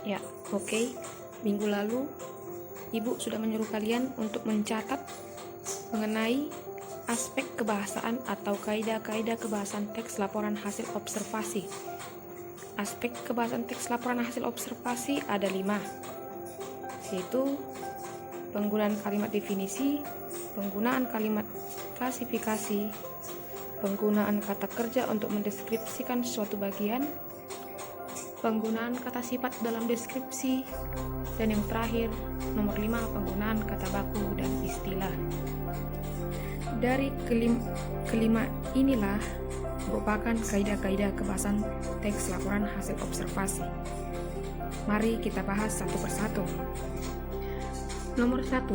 Ya, oke. Minggu lalu, Ibu sudah menyuruh kalian untuk mencatat mengenai aspek kebahasaan atau kaidah-kaidah kebahasaan teks laporan hasil observasi. Aspek kebahasaan teks laporan hasil observasi ada 5, yaitu penggunaan kalimat definisi, penggunaan kalimat klasifikasi, penggunaan kata kerja untuk mendeskripsikan suatu bagian, penggunaan kata sifat dalam deskripsi, dan yang terakhir, nomor 5, penggunaan kata baku dan istilah. Dari kelima inilah merupakan kaidah-kaidah kebahasan teks laporan hasil observasi. Mari kita bahas satu persatu. Nomor 1,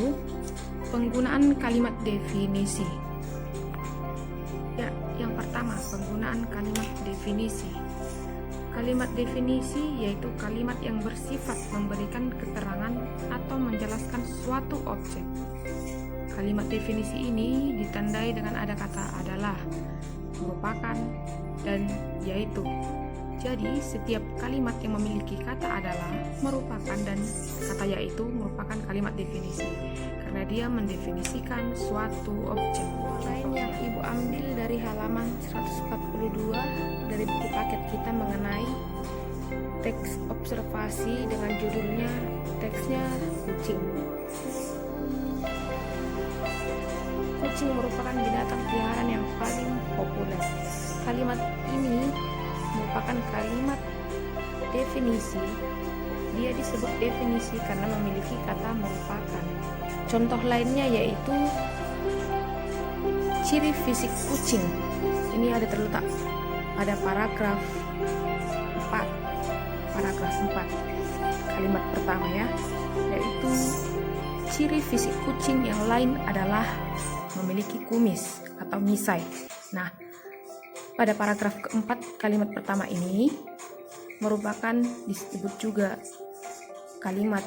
penggunaan kalimat definisi. Ya, yang pertama, penggunaan kalimat definisi. Kalimat definisi yaitu kalimat yang bersifat memberikan keterangan atau menjelaskan suatu objek. Kalimat definisi ini ditandai dengan ada kata adalah, merupakan, dan yaitu. Jadi, setiap kalimat yang memiliki kata adalah, merupakan, dan kata yaitu merupakan kalimat definisi karena dia mendefinisikan suatu objek. Lain yang Ibu ambil dari halaman 142 dari buku paket kita mengenai teks observasi dengan judulnya teksnya kucing. Kucing merupakan binatang peliharaan yang paling populer. Kalimat ini merupakan kalimat definisi. Dia disebut definisi karena memiliki kata merupakan. Contoh lainnya yaitu ciri fisik kucing. Ini ada terletak pada paragraf 4. Paragraf 4. Kalimat pertama ya, yaitu ciri fisik kucing yang lain adalah memiliki kumis atau misai. Nah, pada paragraf keempat kalimat pertama ini merupakan disebut juga kalimat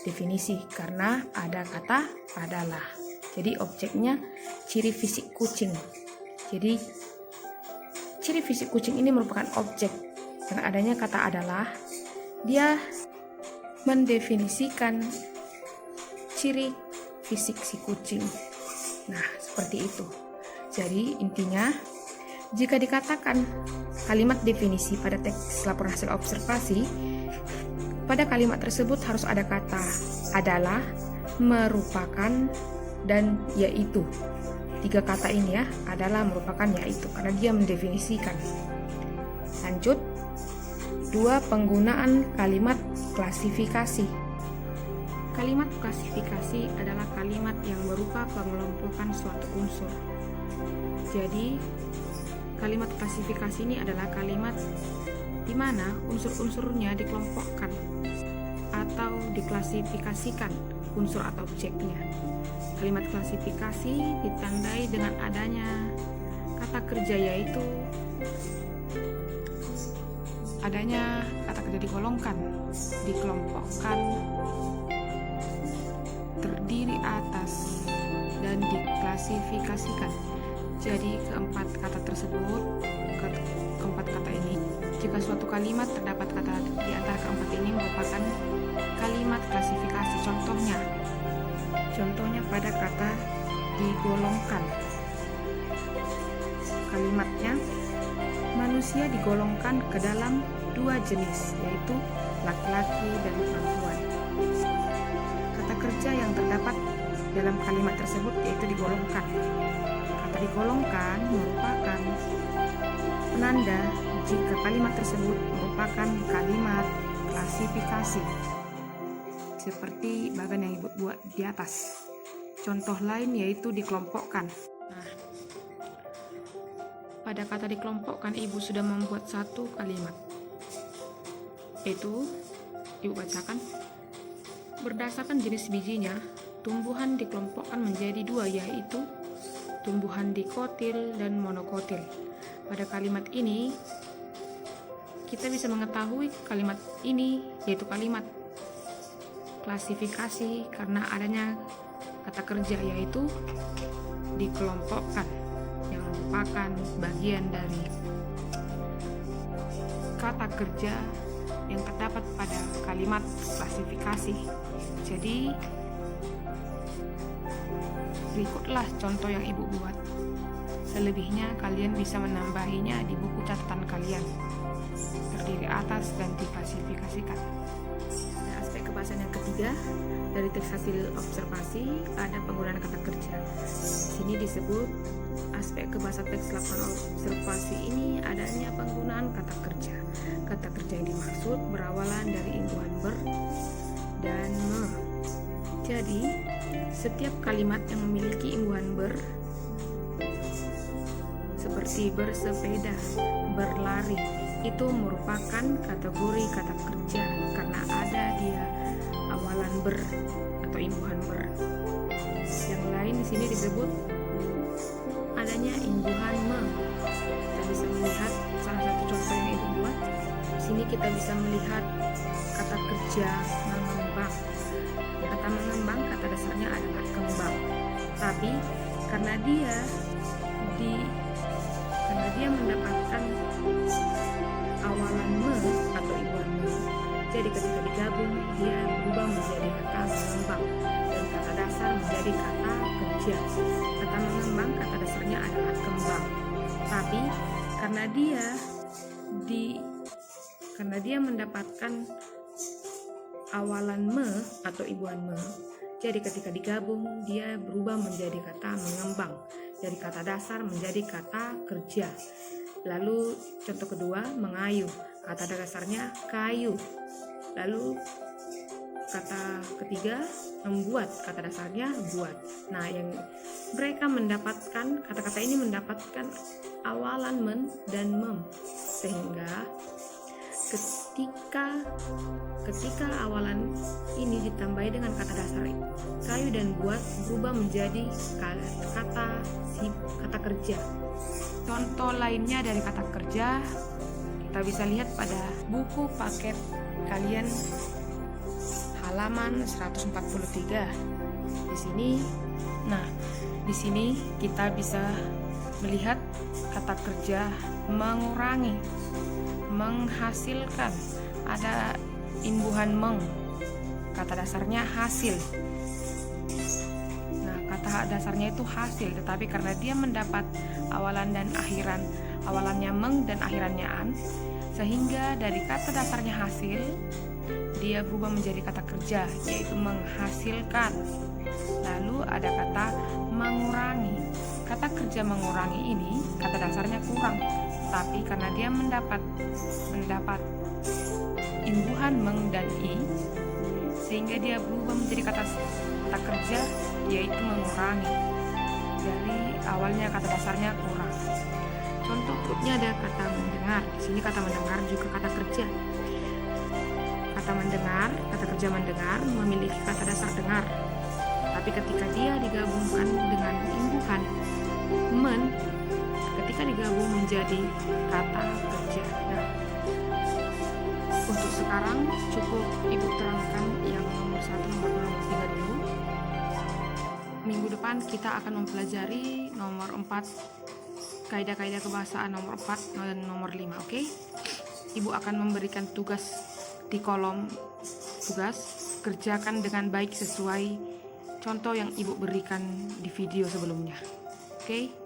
definisi karena ada kata adalah. Jadi objeknya ciri fisik kucing. Jadi ciri fisik kucing ini merupakan objek dengan adanya kata adalah. Dia mendefinisikan ciri fisik si kucing. Nah, seperti itu. Jadi intinya, jika dikatakan kalimat definisi pada teks laporan hasil observasi, pada kalimat tersebut harus ada kata adalah, merupakan, dan yaitu. 3 kata ini ya, adalah, merupakan, yaitu, karena dia mendefinisikan. Lanjut, 2, penggunaan kalimat klasifikasi. Kalimat klasifikasi adalah kalimat yang berupa pengelompokan suatu unsur. Jadi, kalimat klasifikasi ini adalah kalimat di mana unsur-unsurnya dikelompokkan atau diklasifikasikan unsur atau objeknya. Kalimat klasifikasi ditandai dengan adanya kata kerja, yaitu adanya kata kerja digolongkan, dikelompokkan, terdiri atas, dan diklasifikasikan. Jadi keempat kata ini, jika suatu kalimat terdapat kata di antara keempat ini merupakan kalimat klasifikasi. Contohnya pada kata digolongkan. Kalimatnya, manusia digolongkan ke dalam 2 jenis, yaitu laki-laki dan perempuan. Kata kerja yang terdapat dalam kalimat tersebut yaitu digolongkan. Kata digolongkan merupakan penanda jika kalimat tersebut merupakan kalimat klasifikasi, seperti bagian yang Ibu buat di atas. Contoh lain yaitu dikelompokkan. Nah, pada kata dikelompokkan Ibu sudah membuat satu kalimat, yaitu Ibu bacakan. Berdasarkan jenis bijinya, tumbuhan dikelompokkan menjadi 2, yaitu tumbuhan dikotil dan monokotil. Pada kalimat ini kita bisa mengetahui kalimat ini yaitu kalimat klasifikasi karena adanya kata kerja yaitu dikelompokkan yang merupakan bagian dari kata kerja yang terdapat pada kalimat klasifikasi. Jadi berikutlah contoh yang Ibu buat. Selebihnya kalian bisa menambahinya di buku catatan kalian. Terdiri atas dan diklasifikasikan. Dan aspek kebahasan yang ketiga dari teks hasil observasi ada penggunaan kata kerja. Di sini disebut aspek kebahasan teks laporan observasi ini adanya penggunaan kata kerja. Kata kerja yang dimaksud berawalan dari imbuhan ber dan me. Jadi, setiap kalimat yang memiliki imbuhan ber seperti bersepeda, berlari, itu merupakan kategori kata kerja karena ada dia awalan ber atau imbuhan ber. Yang lain di sini disebut adanya imbuhan me. Kita bisa melihat salah satu contoh yang Ibu buat. Di sini kita bisa melihat kata kerja mengembang. Kata mengembang kata dasarnya adalah kembang. Tapi karena dia mendapatkan awalan me atau imbuhan me, jadi ketika digabung dia berubah menjadi kata mengembang dan kata dasar menjadi kata kerja. Kata mengembang kata dasarnya adalah kembang. Tapi karena dia mendapatkan awalan me atau imbuhan me, jadi ketika digabung dia berubah menjadi kata mengembang. Dari kata dasar menjadi kata kerja. Lalu contoh kedua, mengayuh. Kata dasarnya kayu. Lalu kata ketiga, membuat. Kata dasarnya buat. Nah, yang mereka mendapatkan, kata-kata ini mendapatkan awalan men dan mem. Sehingga ketika awalan ini ditambahi dengan kata dasar kayu dan buat berubah menjadi kata kerja. Contoh lainnya dari kata kerja kita bisa lihat pada buku paket kalian halaman 143. Di sini kita bisa melihat kata kerja mengurangi, menghasilkan, ada imbuhan meng, kata dasarnya hasil. Nah, kata dasarnya itu hasil, tetapi karena dia mendapat awalan dan akhiran, awalannya meng dan akhirannya an, sehingga dari kata dasarnya hasil dia berubah menjadi kata kerja, yaitu menghasilkan. Lalu ada kata mengurangi. Kata kerja mengurangi ini kata dasarnya kurang, tapi karena dia mendapat imbuhan meng dan i, sehingga dia berubah menjadi kata kerja, yaitu mengurangi. Dari awalnya kata dasarnya kurang. Contoh berikutnya ada kata mendengar. Di sini kata mendengar juga kata kerja. Kata mendengar, kata kerja mendengar memiliki kata dasar dengar. Tapi ketika dia digabungkan dengan imbuhan men, ketika digabung menjadi kata kerja. Nah, untuk sekarang cukup Ibu terangkan yang nomor 1, nomor 2, nomor 3 dulu. Minggu depan kita akan mempelajari nomor 4, kaidah-kaidah kebahasaan nomor 4 dan nomor 5, oke? Ibu akan memberikan tugas di kolom tugas, kerjakan dengan baik sesuai contoh yang Ibu berikan di video sebelumnya. Oke?